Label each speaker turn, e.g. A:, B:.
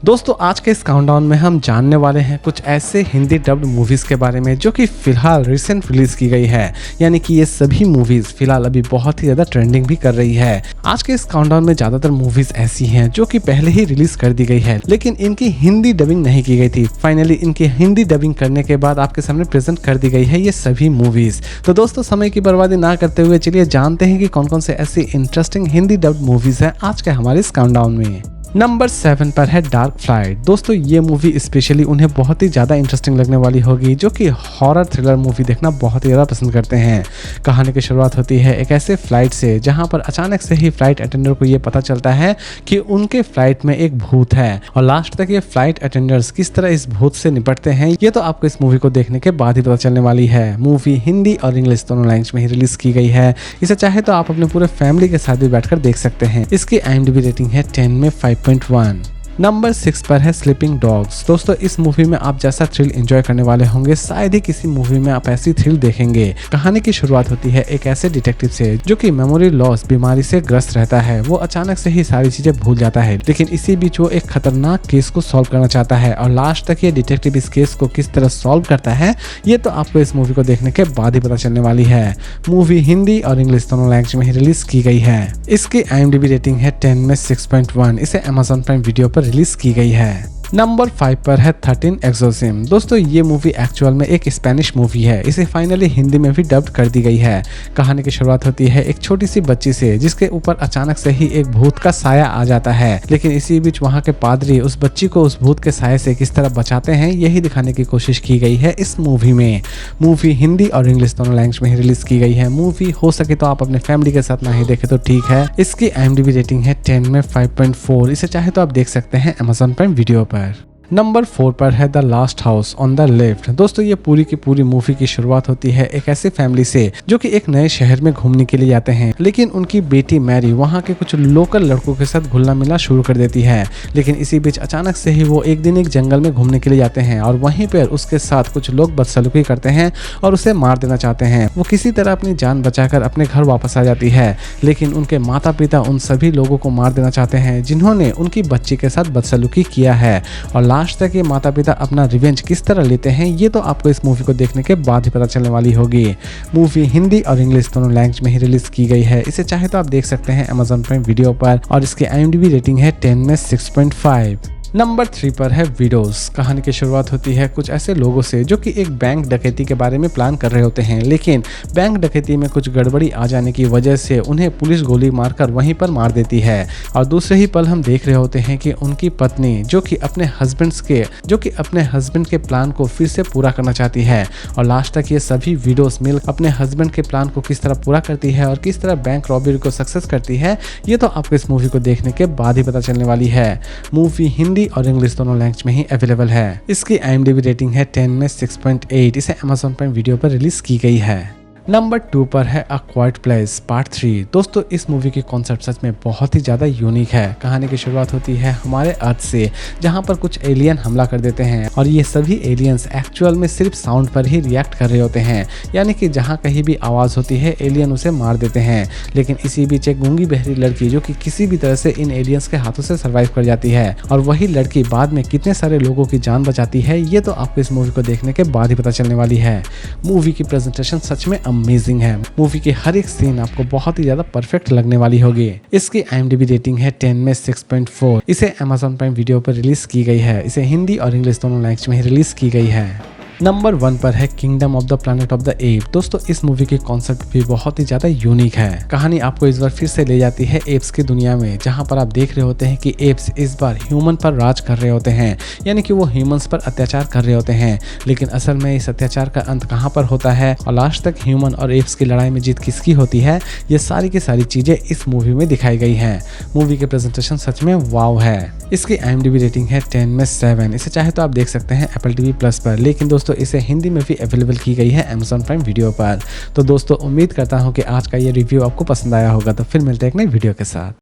A: दोस्तों आज के इस काउंटडाउन में हम जानने वाले हैं कुछ ऐसे हिंदी डब्ड मूवीज के बारे में जो कि फिलहाल रिसेंट रिलीज की गई है। यानी कि ये सभी मूवीज फिलहाल अभी बहुत ही ज्यादा ट्रेंडिंग भी कर रही है। आज के इस काउंटडाउन में ज्यादातर मूवीज ऐसी हैं जो कि पहले ही रिलीज कर दी गई है, लेकिन इनकी हिंदी डबिंग नहीं की गई थी। फाइनली इनकी हिंदी डबिंग करने के बाद आपके सामने प्रेजेंट कर दी गई है ये सभी मूवीज। तो दोस्तों समय की बर्बादी ना करते हुए चलिए जानते हैं कि कौन कौन से ऐसी इंटरेस्टिंग हिंदी डब्ड मूवीज है आज के हमारे इस काउंटडाउन में। नंबर 7 पर है डार्क फ्लाइट। दोस्तों ये मूवी स्पेशली उन्हें बहुत ही ज़्यादा इंटरेस्टिंग लगने वाली होगी जो कि हॉरर थ्रिलर मूवी देखना बहुत ही ज़्यादा पसंद करते हैं। कहानी की शुरुआत होती है एक ऐसे फ्लाइट से जहां पर अचानक से ही फ्लाइट अटेंडर को ये पता चलता है कि उनके फ्लाइट में एक भूत है, और लास्ट तक ये फ्लाइट अटेंडर्स किस तरह इस भूत से निपटते हैं ये तो आपको इस मूवी को देखने के बाद ही पता चलने वाली है। मूवी हिंदी और इंग्लिश दोनों लैंग्वेज में ही रिलीज की गई है। इसे चाहे तो आप अपने पूरे फैमिली के साथ भी बैठकर देख सकते हैं। इसकी IMDb रेटिंग है 10 में 5.1। नंबर 6 पर है स्लीपिंग डॉग्स। दोस्तों इस मूवी में आप जैसा थ्रिल एंजॉय करने वाले होंगे शायद ही किसी मूवी में आप ऐसी थ्रिल देखेंगे। कहानी की शुरुआत होती है एक ऐसे डिटेक्टिव से जो कि मेमोरी लॉस बीमारी से ग्रस्त रहता है। वो अचानक से ही सारी चीजें भूल जाता है, लेकिन इसी बीच वो एक खतरनाक केस को सॉल्व करना चाहता है, और लास्ट तक ये डिटेक्टिव इस केस को किस तरह सॉल्व करता है ये तो आपको इस मूवी को देखने के बाद ही पता चलने वाली है। मूवी हिंदी और इंग्लिश दोनों लैंग्वेज में ही रिलीज की गई है। इसकी IMDb रेटिंग है 10 में 6.1। इसे Amazon प्राइम वीडियो पर रिलीज की गई है। नंबर 5 पर है 13 एक्सोर्सिज्म। दोस्तों ये मूवी एक्चुअल में एक स्पेनिश मूवी है। इसे फाइनली हिंदी में भी डब्ड कर दी गई है। कहानी की शुरुआत होती है एक छोटी सी बच्ची से जिसके ऊपर अचानक से ही एक भूत का साया आ जाता है, लेकिन इसी बीच वहाँ के पादरी उस बच्ची को उस भूत के साये से किस तरह बचाते हैं यही दिखाने की कोशिश की गई है इस मूवी में। मूवी हिंदी और इंग्लिश दोनों लैंग्वेज में ही रिलीज की गई है। मूवी हो सके तो आप अपने फैमिली के साथ ना ही देखे तो ठीक है। इसकी IMDb रेटिंग है 10 में 5.4। इसे चाहे तो आप देख सकते हैं Amazon प्राइम वीडियो पर। नंबर 4 पर है the last house on the left. दोस्तों ये पूरी की पूरी मूवी की शुरुआत होती है एक ऐसी फैमिली से जो कि एक नए शहर में घूमने के लिए जाते हैं, लेकिन उनकी बेटी मैरी वहाँ के कुछ लोकल लड़कों के साथ घुलना मिलना शुरू कर देती है। लेकिन इसी बीच अचानक से ही वो एक दिन एक जंगल में घूमने के लिए जाते हैं, और वहीं पर उसके साथ कुछ लोग बदसलूकी करते हैं और उसे मार देना चाहते हैं। वो किसी तरह अपनी जान बचाकर अपने घर वापस आ जाती है, लेकिन उनके माता पिता उन सभी लोगों को मार देना चाहते हैं जिन्होंने उनकी बच्ची के साथ बदसलूकी किया है। और लास्ट तक ये माता पिता अपना रिवेंज किस तरह लेते हैं ये तो आपको इस मूवी को देखने के बाद ही पता चलने वाली होगी। मूवी हिंदी और इंग्लिश दोनों लैंग्वेज में ही रिलीज की गई है। इसे चाहे तो आप देख सकते हैं Amazon प्राइम वीडियो पर, और इसकी IMDb रेटिंग है 10 में 6.5। नंबर 3 पर है विडोज। कहानी की शुरुआत होती है कुछ ऐसे लोगों से जो कि एक बैंक डकैती के बारे में प्लान कर रहे होते हैं, लेकिन बैंक डकैती में कुछ गड़बड़ी आ जाने की वजह से उन्हें पुलिस गोली मारकर वहीं पर मार देती है। और दूसरे ही पल हम देख रहे होते हैं कि उनकी पत्नी जो कि अपने हस्बैंड के प्लान को फिर से पूरा करना चाहती है, और लास्ट तक ये सभी विडोज मिल अपने हस्बैंड के प्लान को किस तरह पूरा करती है और किस तरह बैंक रॉबरी को सक्सेस करती है ये तो आपको इस मूवी को देखने के बाद ही पता चलने वाली है। मूवी हिंदी और इंग्लिश दोनों लैंग्वेज में ही अवेलेबल है। इसकी IMDb रेटिंग है 10 में 6.8। इसे Amazon प्राइम वीडियो पर रिलीज की गई है। नंबर 2 पर है अ क्वाइट प्लेस पार्ट 3। दोस्तों इस मूवी की कॉन्सेप्ट सच में बहुत ही ज़्यादा यूनिक है। कहानी की शुरुआत होती है हमारे अर्थ से जहां पर कुछ एलियन हमला कर देते हैं, और ये सभी एलियंस एक्चुअल में सिर्फ साउंड पर ही रिएक्ट कर रहे होते हैं। यानी कि जहां कहीं भी आवाज़ होती है एलियन उसे मार देते हैं। लेकिन इसी बीच एक गूंगी बहरी लड़की जो कि किसी भी तरह से इन एलियंस के हाथों से सर्वाइव कर जाती है, और वही लड़की बाद में कितने सारे लोगों की जान बचाती है ये तो आपको इस मूवी को देखने के बाद ही पता चलने वाली है। मूवी की प्रेजेंटेशन सच में अमेजिंग है। मूवी की हर एक सीन आपको बहुत ही ज्यादा परफेक्ट लगने वाली होगी। इसकी IMDb रेटिंग है 10 में 6.4। इसे Amazon प्राइम वीडियो पर रिलीज की गई है। इसे हिंदी और इंग्लिश दोनों लैंग्वेज में ही रिलीज की गई है। नंबर 1 पर है kingdom of the planet of the app. दोस्तों इस मूवी की कॉन्सेप्ट भी बहुत ही ज्यादा यूनिक है। कहानी आपको इस बार फिर से ले जाती है एप्स की दुनिया में, जहां पर आप देख रहे होते हैं कि एप्स इस बार ह्यूमन पर राज कर रहे होते हैं, यानी कि वो ह्यूमंस पर अत्याचार कर रहे होते हैं। लेकिन असल में इस अत्याचार का अंत कहां पर होता है और लास्ट तक ह्यूमन और एप्स की लड़ाई में जीत किसकी होती है ये सारी की सारी चीजें इस मूवी में दिखाई गई है। मूवी के प्रेजेंटेशन सच में वाव है। इसकी IMDb रेटिंग है 10 में 7। इसे चाहे तो आप देख सकते हैं Apple TV Plus पर, लेकिन दोस्तों इसे हिंदी में भी अवेलेबल की गई है Amazon प्राइम वीडियो पर। तो दोस्तों उम्मीद करता हूं कि आज का ये रिव्यू आपको पसंद आया होगा। तो फिर मिलते हैं एक नई वीडियो के साथ।